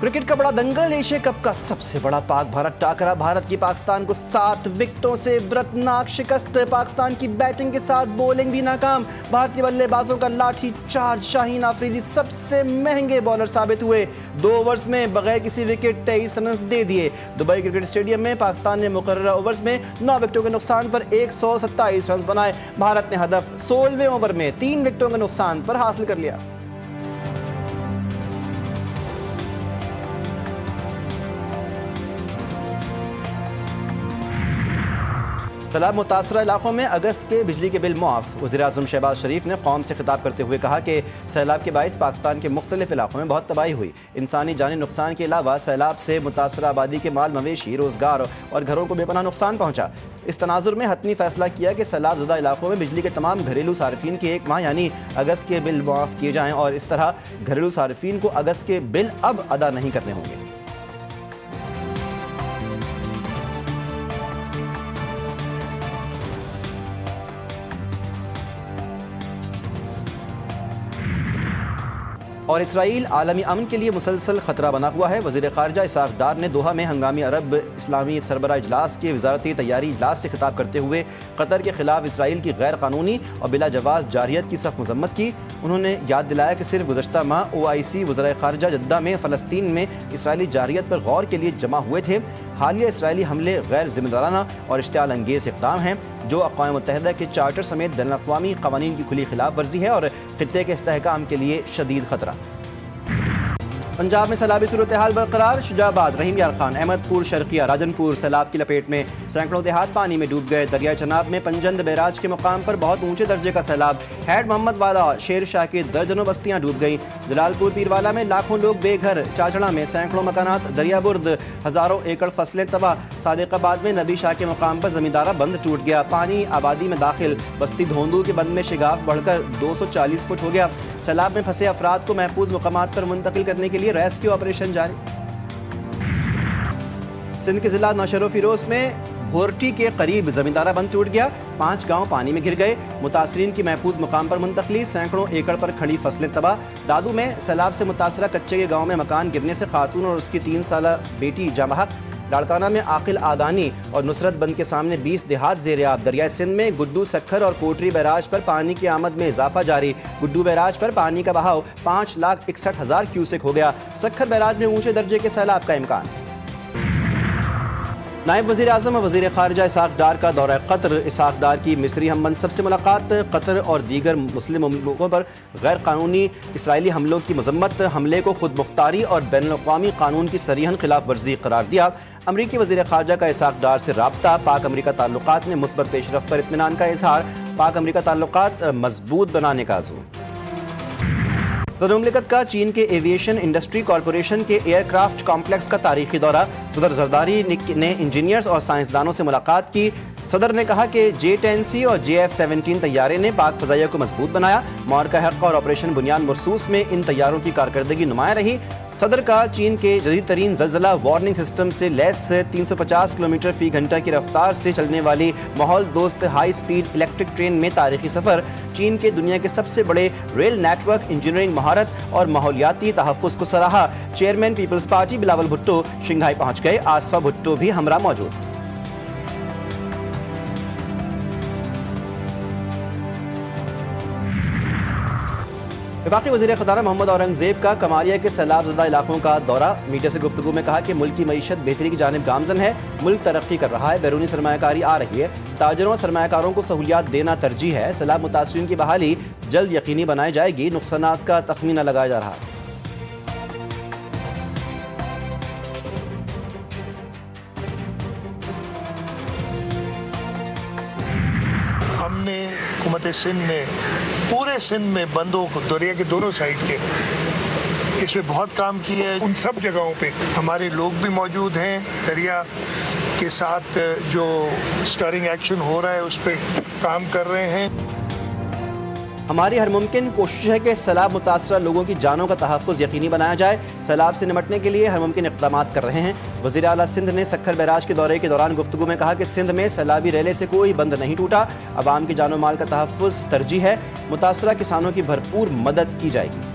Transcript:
Cricket का बड़ा दंगल, Asia cup का सबसे बड़ा पाक भारत टाकरा। भारत की पाकिस्तान को 7 विकेटों से व्रतनाक शिकस्त। पाकिस्तान की बैटिंग के साथ बॉलिंग भी नाकाम। भारतीय बल्लेबाजों का लाठी चार्ज। शाहीन आफरीदी सबसे महंगे बॉलर साबित हुए। 2 ओवर्स में बगैर किसी विकेट 23 रन दे दिए। दुबई क्रिकेट स्टेडियम में पाकिस्तान ने मुकर्ररा ओवर्स में 9 विकेटों के नुकसान पर 127 रन बनाए। भारत ने हदफ 16वें ओवर में 3 विकेटों के नुकसान पर हासिल कर लिया। सैलाब मुतासरा इलाकों में अगस्त के बिजली के बिल मुआफ। वज़ीर-ए-आज़म शहबाज शरीफ ने कौम से खिताब करते हुए कहा कि सैलाब के बाइस पाकिस्तान के मुख्तलिफ इलाकों में बहुत तबाही हुई। इंसानी जानी नुकसान के अलावा सैलाब से मुतासरा आबादी के माल मवेशी, रोज़गार और घरों को बेपनाह नुकसान पहुँचा। इस तनाजुर में हतमी फैसला किया कि सैलाब ज़दा इलाकों में बिजली के तमाम घरेलू सार्फिन के 1 माह यानी अगस्त के बिल मुआफ किए जाएँ और इस तरह घरेलू सार्फिन को अगस्त के बिल अब अदा नहीं करने होंगे। और इसराइल आलमी अमन के लिए मुसलसल खतरा बना हुआ है। वज़ीर ख़ारजा इसाक़ डार ने दोहा में हंगामी अरब इस्लामी सरबराह इजलास के वज़ारती तैयारी इजलास से खिताब करते हुए कतर के खिलाफ इसराइल की गैर कानूनी और बिला जवाज़ जारियत की सख्त मज़म्मत की। उन्होंने याद दिलाया कि सिर्फ गुज़श्ता माह OIC वज़ीर ख़ारजा जद्दा में फ़लस्तीन में इसराइली जारियत पर गौर के लिए जमा हुए थे। हालिया इसराइली हमले गैर ज़िम्मेदाराना और इश्तियाल अंगेज़ इक़दाम हैं जो अक़वाम मुत्तहिदा के चार्टर समेत बैनुल-अक़वामी क़वानीन की खुली खिलाफ वर्जी है और ख़ित्ते के इस्तेहकाम के लिए शदीद खतरा। पंजाब में सैलाबी सूरत हाल बरकरार। शुजाबाद, रहीम यार खान, अहमदपुर शर्किया, राजनपुर सैलाब की लपेट में। सैकड़ों देहात पानी में डूब गए। दरिया चनाब में पंजंद बैराज के मुकाम पर बहुत ऊंचे दर्जे का सैलाब। हैड मोहम्मद वाला, शेर शाह की दर्जनों बस्तियां डूब गईं। जलालपुर पीरवाला में लाखों लोग बेघर। चाचड़ा में सैकड़ों मकानात दरियाबुर्द, हज़ारों एकड़ फसलें तबाह। सादिकाबाद में नबी शाह के मुकाम पर ज़मींदारा बंद टूट गया। पानी आबादी में दाखिल। बस्ती धोंदू के बंद में शिगाफ बढ़कर 240 फुट हो गया। सैलाब में फंसे अफराद को महफूज मुकामात पर मुंतकिल करने के लिए रेस्क्यू ऑपरेशन जारी। सिंध के जिला नौशेरो फिरोज में भोरटी के करीब जमींदारा बंद टूट गया। 5 गांव पानी में घिर गए। मुतासरीन की महफूज मुकाम पर मुंतकली। सैकड़ों एकड़ पर खड़ी फसलें तबाह। दादू में सैलाब से मुतासरा कच्चे के गांव में मकान गिरने से खातून और उसकी 3 साला बेटी जामहक। लाड़काना में आकिल आदानी और नुसरत बंद के सामने 20 देहात ज़ेर-ए-आब। दरिया सिंध में गुड्डू, सखर और कोटरी बैराज पर पानी की आमद में इजाफा जारी। गुड्डू बैराज पर पानी का बहाव 5,61,000 क्यूसेक हो गया। सखर बैराज में ऊंचे दर्जे के सैलाब का इम्कान। नायब वज़ीर-ए-आज़म और वज़ीर ख़ारजा इसाक़ डार का दौरा कतर। इसाक़ डार की मिस्री हममंसब से मुलाकात। कतर और दीगर मुस्लिम मुल्कों पर गैर कानूनी इसराइली हमलों की मज़म्मत। हमले को खुद मुख्तारी और बैनुल-अक़वामी कानून की सरीहन खिलाफ वर्जी करार दिया। अमरीकी वज़ीर ख़ारजा का इसाक़ डार से राब्ता। पाक अमरीका ताल्लुक़ात में मुस्बत पेशरफ़ पर इत्मीनान का इज़हार। पाक अमरीका ताल्लुक़ात मज़बूत बनाने का अज़्म। सदर मुमलिकत का चीन के एविएशन इंडस्ट्री कॉरपोरेशन के एयरक्राफ्ट कॉम्प्लेक्स का तारीखी दौरा। सदर जरदारी ने इंजीनियर्स और साइंसदानों से मुलाकात की। सदर ने कहा कि J-10C और JF-17 तैयारे ने पाक फ़ज़ाइया को मजबूत बनाया। मौरका हक़ और ऑपरेशन बुनियाद मरसूस में इन तैयारों की कारकर्दगी नुमाया रही। सदर का चीन के जदीद तरीन ज़लज़ला वार्निंग सिस्टम से लैस 350 किलोमीटर फ़ी घंटा की रफ्तार से चलने वाली माहौल दोस्त हाई स्पीड इलेक्ट्रिक ट्रेन में तारीखी सफ़र। चीन के दुनिया के सबसे बड़े रेल नेटवर्क, इंजीनियरिंग महारत और माहौलियाती तहफ़्फ़ुज़ को सराहा। चेयरमैन पीपल्स पार्टी बिलावल भुट्टो शंघाई पहुँच गए। आसफा भुट्टो भी हमरा मौजूद। वफाकी वज़ीर ख़ज़ाना मोहम्मद औरंगज़ेब का कमालिया के सैलाब ज़दा इलाकों का दौरा। मीडिया से गुफ्तगू में कहा कि मुल्क की मईशत बेहतरी की जानिब गामज़न है। मुल्क तरक्की कर रहा है। बैरूनी सरमायाकारी आ रही है। ताजरों और सरमायाकारों को सहूलियात देना तरजीह है। सैलाब मुतासरीन की बहाली जल्द यकीनी बनाई जाएगी। नुकसानात का तखमीना लगाया जा रहा है। हमने हुकूमत सिंध ने पूरे सिंध में बंदों को दरिया के दोनों साइड के इसमें बहुत काम किया है। उन सब जगहों पे हमारे लोग भी मौजूद हैं। दरिया के साथ जो स्टरिंग एक्शन हो रहा है उस पर काम कर रहे हैं। हमारी हर मुमकिन कोशिश है कि सैलाब मुतासरा लोगों की जानों का तहफ़्फ़ुज़ यकीनी बनाया जाए। सैलाब से निपटने के लिए हर मुमकिन इक़दाम कर रहे हैं। वज़ीर आला सिंध ने सखर बैराज के दौरे के दौरान गुफ्तगू में कहा कि सिंध में सैलाबी रेले से कोई बंद नहीं टूटा। अवाम की जानो माल का तहफ़्फ़ुज़ तरजीह है। मुतासरा किसानों की भरपूर मदद की जाएगी।